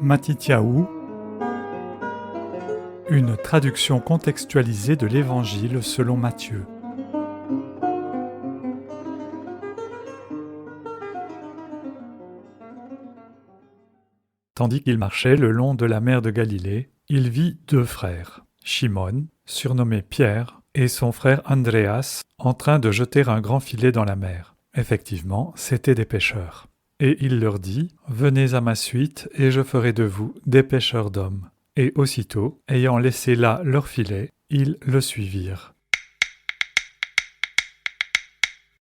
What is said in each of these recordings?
Matityahu, une traduction contextualisée de l'Évangile selon Matthieu. Tandis qu'il marchait le long de la mer de Galilée, il vit deux frères, Shimon, surnommé Pierre, et son frère Andreas, en train de jeter un grand filet dans la mer. Effectivement, c'étaient des pêcheurs. Et il leur dit « Venez à ma suite, et je ferai de vous des pêcheurs d'hommes. » Et aussitôt, ayant laissé là leur filet, ils le suivirent.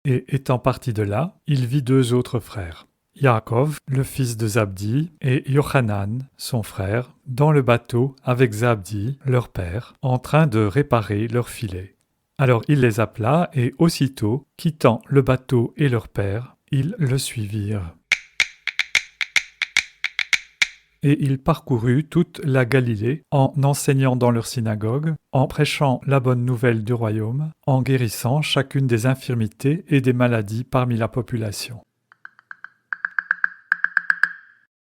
Et étant parti de là, il vit deux autres frères, Yaakov, le fils de Zabdi, et Yochanan, son frère, dans le bateau avec Zabdi, leur père, en train de réparer leur filet. Alors il les appela, et aussitôt, quittant le bateau et leur père, ils le suivirent. Et il parcourut toute la Galilée, en enseignant dans leur synagogue, en prêchant la bonne nouvelle du royaume, en guérissant chacune des infirmités et des maladies parmi la population.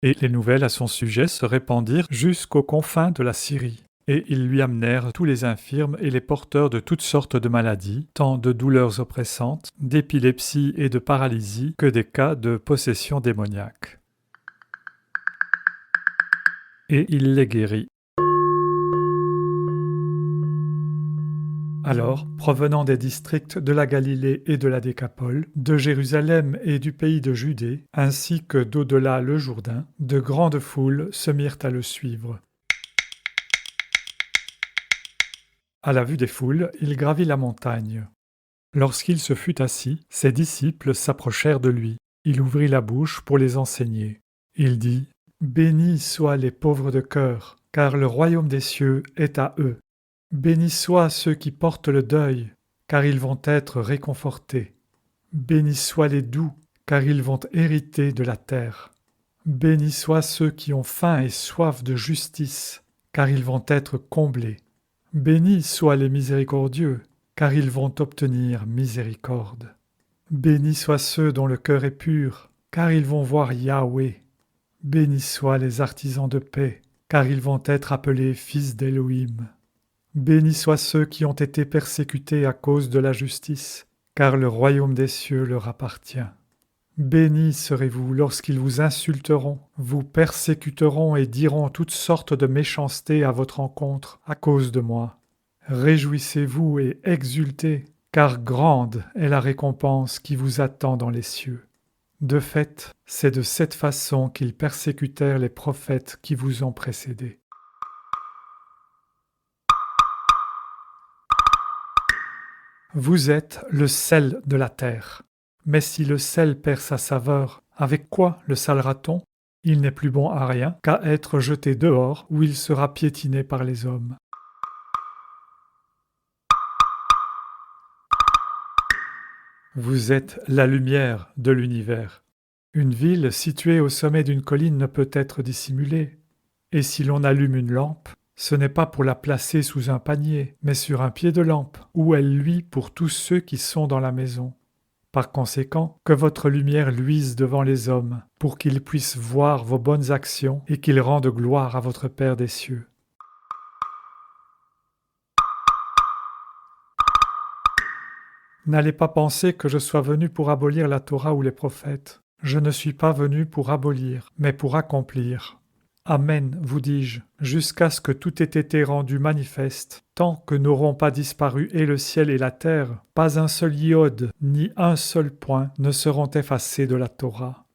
Et les nouvelles à son sujet se répandirent jusqu'aux confins de la Syrie. Et ils lui amenèrent tous les infirmes et les porteurs de toutes sortes de maladies, tant de douleurs oppressantes, d'épilepsie et de paralysie, que des cas de possession démoniaque. Et il les guérit. Alors, provenant des districts de la Galilée et de la Décapole, de Jérusalem et du pays de Judée, ainsi que d'au-delà le Jourdain, de grandes foules se mirent à le suivre. À la vue des foules, il gravit la montagne. Lorsqu'il se fut assis, ses disciples s'approchèrent de lui. Il ouvrit la bouche pour les enseigner. Il dit « Bénis soient les pauvres de cœur, car le royaume des cieux est à eux. Bénis soient ceux qui portent le deuil, car ils vont être réconfortés. Bénis soient les doux, car ils vont hériter de la terre. Bénis soient ceux qui ont faim et soif de justice, car ils vont être comblés. Bénis soient les miséricordieux, car ils vont obtenir miséricorde. Bénis soient ceux dont le cœur est pur, car ils vont voir Yahweh. Bénis soient les artisans de paix, car ils vont être appelés fils d'Élohim. Bénis soient ceux qui ont été persécutés à cause de la justice, car le royaume des cieux leur appartient. Bénis serez-vous lorsqu'ils vous insulteront, vous persécuteront et diront toutes sortes de méchancetés à votre encontre à cause de moi. Réjouissez-vous et exultez, car grande est la récompense qui vous attend dans les cieux. De fait, c'est de cette façon qu'ils persécutèrent les prophètes qui vous ont précédés. Vous êtes le sel de la terre. Mais si le sel perd sa saveur, avec quoi le salera-t-on ? Il n'est plus bon à rien qu'à être jeté dehors où il sera piétiné par les hommes. Vous êtes la lumière de l'univers. Une ville située au sommet d'une colline ne peut être dissimulée. Et si l'on allume une lampe, ce n'est pas pour la placer sous un panier, mais sur un pied de lampe, où elle luit pour tous ceux qui sont dans la maison. Par conséquent, que votre lumière luise devant les hommes, pour qu'ils puissent voir vos bonnes actions et qu'ils rendent gloire à votre Père des cieux. N'allez pas penser que je sois venu pour abolir la Torah ou les prophètes. Je ne suis pas venu pour abolir, mais pour accomplir. Amen, vous dis-je, jusqu'à ce que tout ait été rendu manifeste, tant que n'auront pas disparu et le ciel et la terre, pas un seul iode, ni un seul point ne seront effacés de la Torah.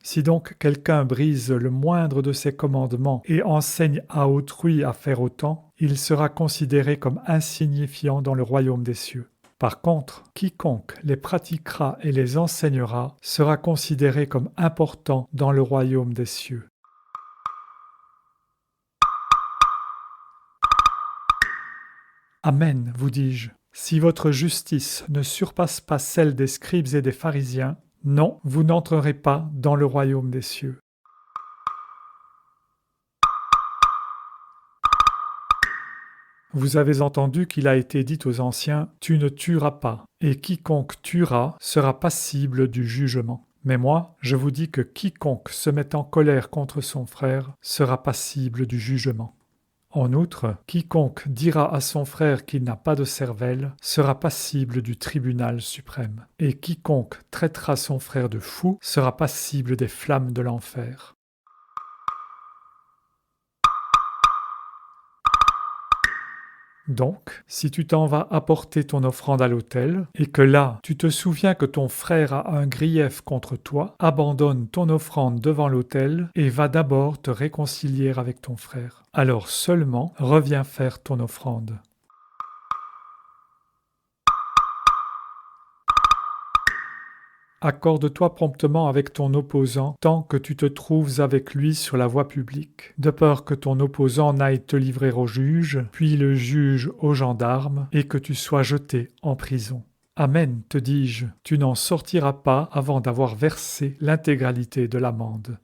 Si donc quelqu'un brise le moindre de ces commandements et enseigne à autrui à faire autant, il sera considéré comme insignifiant dans le royaume des cieux. Par contre, quiconque les pratiquera et les enseignera sera considéré comme important dans le royaume des cieux. Amen, vous dis-je, si votre justice ne surpasse pas celle des scribes et des pharisiens, non, vous n'entrerez pas dans le royaume des cieux. Vous avez entendu qu'il a été dit aux anciens « Tu ne tueras pas », et quiconque tuera sera passible du jugement. Mais moi, je vous dis que quiconque se met en colère contre son frère sera passible du jugement. En outre, quiconque dira à son frère qu'il n'a pas de cervelle sera passible du tribunal suprême, et quiconque traitera son frère de fou sera passible des flammes de l'enfer. Donc, si tu t'en vas apporter ton offrande à l'autel, et que là, tu te souviens que ton frère a un grief contre toi, abandonne ton offrande devant l'autel et va d'abord te réconcilier avec ton frère. Alors seulement, reviens faire ton offrande. Accorde-toi promptement avec ton opposant tant que tu te trouves avec lui sur la voie publique, de peur que ton opposant n'aille te livrer au juge, puis le juge aux gendarmes, et que tu sois jeté en prison. Amen, te dis-je, tu n'en sortiras pas avant d'avoir versé l'intégralité de l'amende.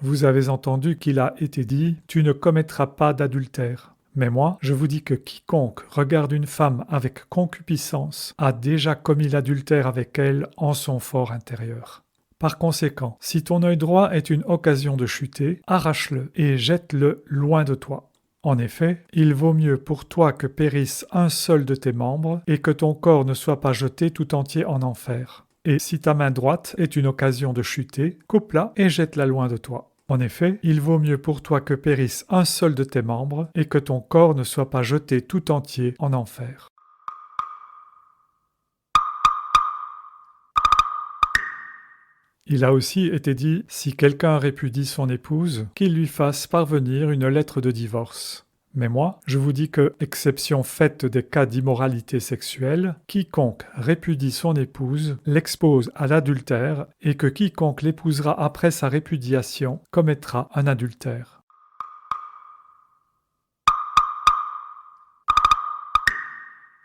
Vous avez entendu qu'il a été dit « Tu ne commettras pas d'adultère ». Mais moi, je vous dis que quiconque regarde une femme avec concupiscence a déjà commis l'adultère avec elle en son fort intérieur. Par conséquent, si ton œil droit est une occasion de chuter, arrache-le et jette-le loin de toi. En effet, il vaut mieux pour toi que périsse un seul de tes membres et que ton corps ne soit pas jeté tout entier en enfer. Et si ta main droite est une occasion de chuter, coupe-la et jette-la loin de toi. En effet, il vaut mieux pour toi que périsse un seul de tes membres et que ton corps ne soit pas jeté tout entier en enfer. Il a aussi été dit, si quelqu'un répudie son épouse, qu'il lui fasse parvenir une lettre de divorce. Mais moi, je vous dis que, exception faite des cas d'immoralité sexuelle, quiconque répudie son épouse l'expose à l'adultère et que quiconque l'épousera après sa répudiation commettra un adultère.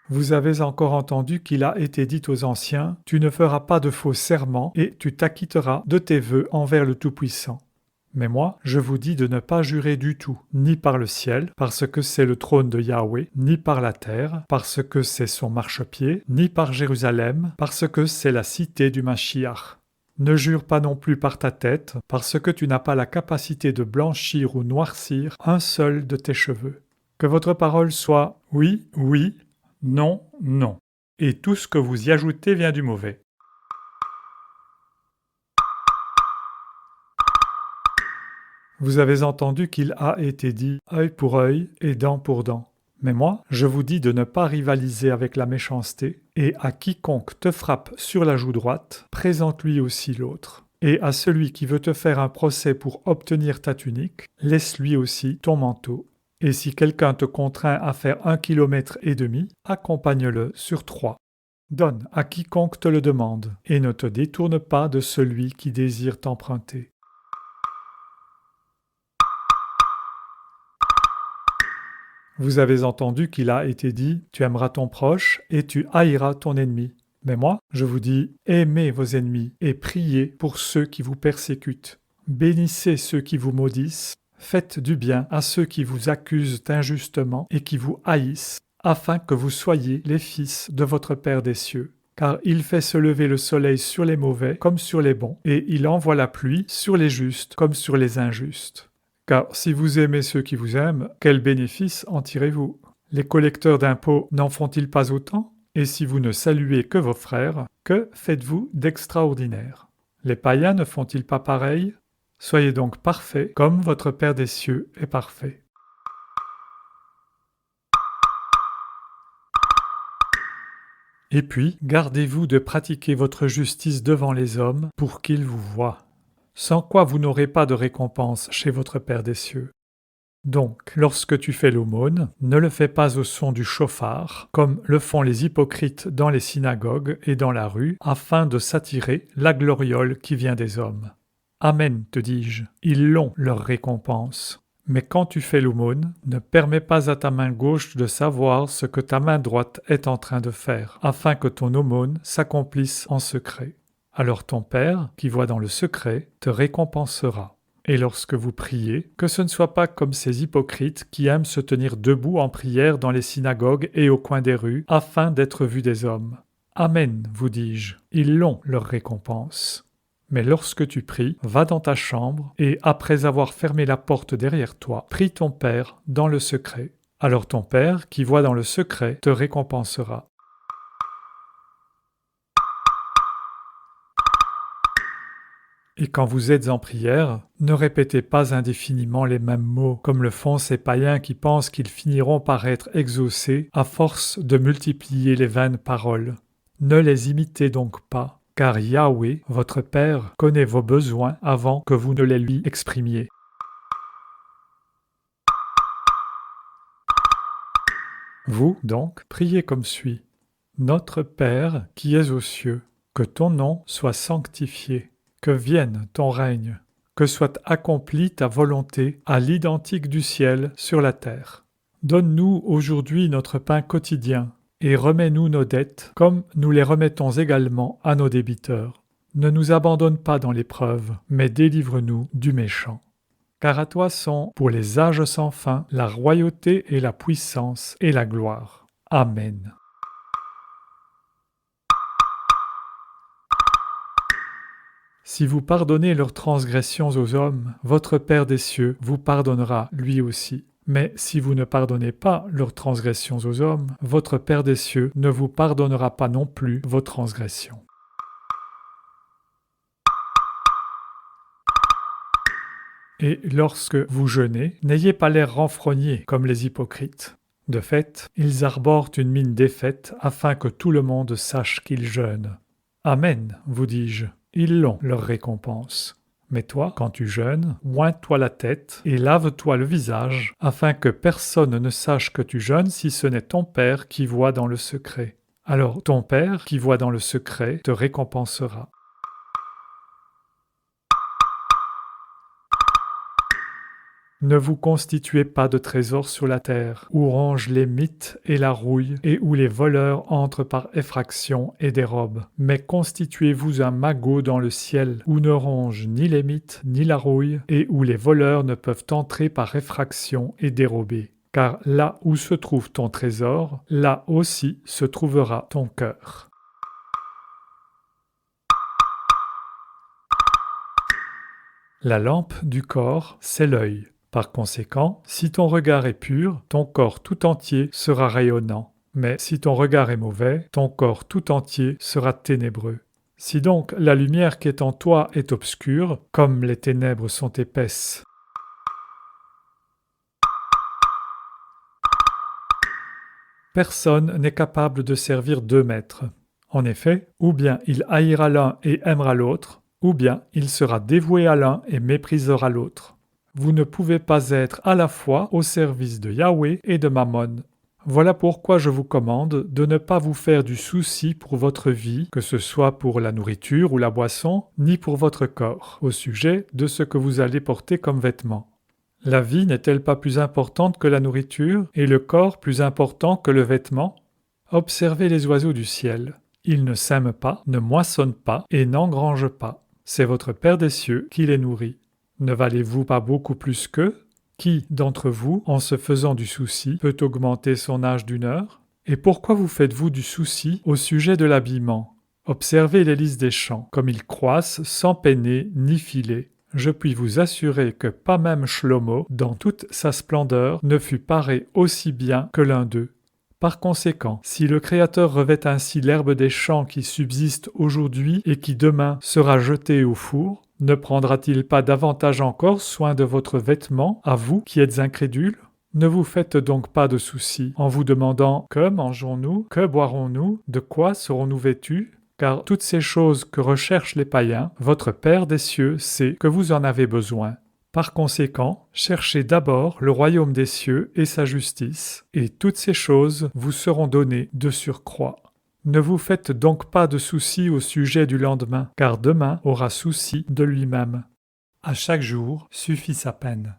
Vous avez encore entendu qu'il a été dit aux anciens, « Tu ne feras pas de faux serments et tu t'acquitteras de tes vœux envers le Tout-Puissant. » Mais moi, je vous dis de ne pas jurer du tout, ni par le ciel, parce que c'est le trône de Yahweh, ni par la terre, parce que c'est son marchepied, ni par Jérusalem, parce que c'est la cité du Mashiach. Ne jure pas non plus par ta tête, parce que tu n'as pas la capacité de blanchir ou noircir un seul de tes cheveux. Que votre parole soit oui, oui, non, non. Et tout ce que vous y ajoutez vient du mauvais. Vous avez entendu qu'il a été dit « œil pour œil et dent pour dent ». Mais moi, je vous dis de ne pas rivaliser avec la méchanceté, et à quiconque te frappe sur la joue droite, présente-lui aussi l'autre. Et à celui qui veut te faire un procès pour obtenir ta tunique, laisse-lui aussi ton manteau. Et si quelqu'un te contraint à faire 1,5 km, accompagne-le sur 3. Donne à quiconque te le demande, et ne te détourne pas de celui qui désire t'emprunter. Vous avez entendu qu'il a été dit « Tu aimeras ton proche et tu haïras ton ennemi ». Mais moi, je vous dis « Aimez vos ennemis et priez pour ceux qui vous persécutent. Bénissez ceux qui vous maudissent, faites du bien à ceux qui vous accusent injustement et qui vous haïssent, afin que vous soyez les fils de votre Père des cieux. Car il fait se lever le soleil sur les mauvais comme sur les bons, et il envoie la pluie sur les justes comme sur les injustes. Car si vous aimez ceux qui vous aiment, quel bénéfice en tirez-vous? Les collecteurs d'impôts n'en font-ils pas autant? Et si vous ne saluez que vos frères, que faites-vous d'extraordinaire? Les païens ne font-ils pas pareil? Soyez donc parfaits comme votre Père des cieux est parfait. Et puis, gardez-vous de pratiquer votre justice devant les hommes pour qu'ils vous voient. Sans quoi vous n'aurez pas de récompense chez votre Père des cieux. Donc, lorsque tu fais l'aumône, ne le fais pas au son du chauffard, comme le font les hypocrites dans les synagogues et dans la rue, afin de s'attirer la gloriole qui vient des hommes. Amen, te dis-je, ils l'ont leur récompense. Mais quand tu fais l'aumône, ne permets pas à ta main gauche de savoir ce que ta main droite est en train de faire, afin que ton aumône s'accomplisse en secret. Alors ton Père, qui voit dans le secret, te récompensera. Et lorsque vous priez, que ce ne soit pas comme ces hypocrites qui aiment se tenir debout en prière dans les synagogues et au coin des rues, afin d'être vus des hommes. Amen, vous dis-je, ils l'ont leur récompense. Mais lorsque tu pries, va dans ta chambre, et après avoir fermé la porte derrière toi, prie ton Père dans le secret. Alors ton Père, qui voit dans le secret, te récompensera. Et quand vous êtes en prière, ne répétez pas indéfiniment les mêmes mots, comme le font ces païens qui pensent qu'ils finiront par être exaucés à force de multiplier les vaines paroles. Ne les imitez donc pas, car Yahweh, votre Père, connaît vos besoins avant que vous ne les lui exprimiez. Vous, donc, priez comme suit. Notre Père qui es aux cieux, que ton nom soit sanctifié. Que vienne ton règne, que soit accomplie ta volonté à l'identique du ciel sur la terre. Donne-nous aujourd'hui notre pain quotidien, et remets-nous nos dettes, comme nous les remettons également à nos débiteurs. Ne nous abandonne pas dans l'épreuve, mais délivre-nous du méchant. Car à toi sont, pour les âges sans fin, la royauté et la puissance et la gloire. Amen. Si vous pardonnez leurs transgressions aux hommes, votre Père des cieux vous pardonnera lui aussi. Mais si vous ne pardonnez pas leurs transgressions aux hommes, votre Père des cieux ne vous pardonnera pas non plus vos transgressions. Et lorsque vous jeûnez, n'ayez pas l'air renfrogné comme les hypocrites. De fait, ils arborent une mine défaite afin que tout le monde sache qu'ils jeûnent. Amen, vous dis-je. Ils l'ont leur récompense. Mais toi, quand tu jeûnes, oins-toi la tête et lave-toi le visage, afin que personne ne sache que tu jeûnes si ce n'est ton Père qui voit dans le secret. Alors ton Père qui voit dans le secret te récompensera. Ne vous constituez pas de trésors sur la terre, où rongent les mites et la rouille, et où les voleurs entrent par effraction et dérobent. Mais constituez-vous un magot dans le ciel, où ne rongent ni les mites ni la rouille, et où les voleurs ne peuvent entrer par effraction et dérober. Car là où se trouve ton trésor, là aussi se trouvera ton cœur. La lampe du corps, c'est l'œil. Par conséquent, si ton regard est pur, ton corps tout entier sera rayonnant. Mais si ton regard est mauvais, ton corps tout entier sera ténébreux. Si donc la lumière qui est en toi est obscure, comme les ténèbres sont épaisses, personne n'est capable de servir deux maîtres. En effet, ou bien il haïra l'un et aimera l'autre, ou bien il sera dévoué à l'un et méprisera l'autre. Vous ne pouvez pas être à la fois au service de Yahweh et de Mammon. Voilà pourquoi je vous commande de ne pas vous faire du souci pour votre vie, que ce soit pour la nourriture ou la boisson, ni pour votre corps, au sujet de ce que vous allez porter comme vêtements. La vie n'est-elle pas plus importante que la nourriture, et le corps plus important que le vêtement? Observez les oiseaux du ciel. Ils ne sèment pas, ne moissonnent pas, et n'engrangent pas. C'est votre Père des cieux qui les nourrit. Ne valez-vous pas beaucoup plus qu'eux? Qui d'entre vous, en se faisant du souci, peut augmenter son âge d'une heure? Et pourquoi vous faites-vous du souci au sujet de l'habillement? Observez les lys des champs, comme ils croissent sans peiner ni filer. Je puis vous assurer que pas même Shlomo, dans toute sa splendeur, ne fut paré aussi bien que l'un d'eux. Par conséquent, si le Créateur revêt ainsi l'herbe des champs qui subsiste aujourd'hui et qui demain sera jetée au four, ne prendra-t-il pas davantage encore soin de votre vêtement, à vous qui êtes incrédules? Ne vous faites donc pas de soucis en vous demandant « Que mangeons-nous? Que boirons-nous? De quoi serons-nous vêtus ?» Car toutes ces choses que recherchent les païens, votre Père des cieux sait que vous en avez besoin. Par conséquent, cherchez d'abord le royaume des cieux et sa justice, et toutes ces choses vous seront données de surcroît. Ne vous faites donc pas de soucis au sujet du lendemain, car demain aura souci de lui-même. À chaque jour suffit sa peine.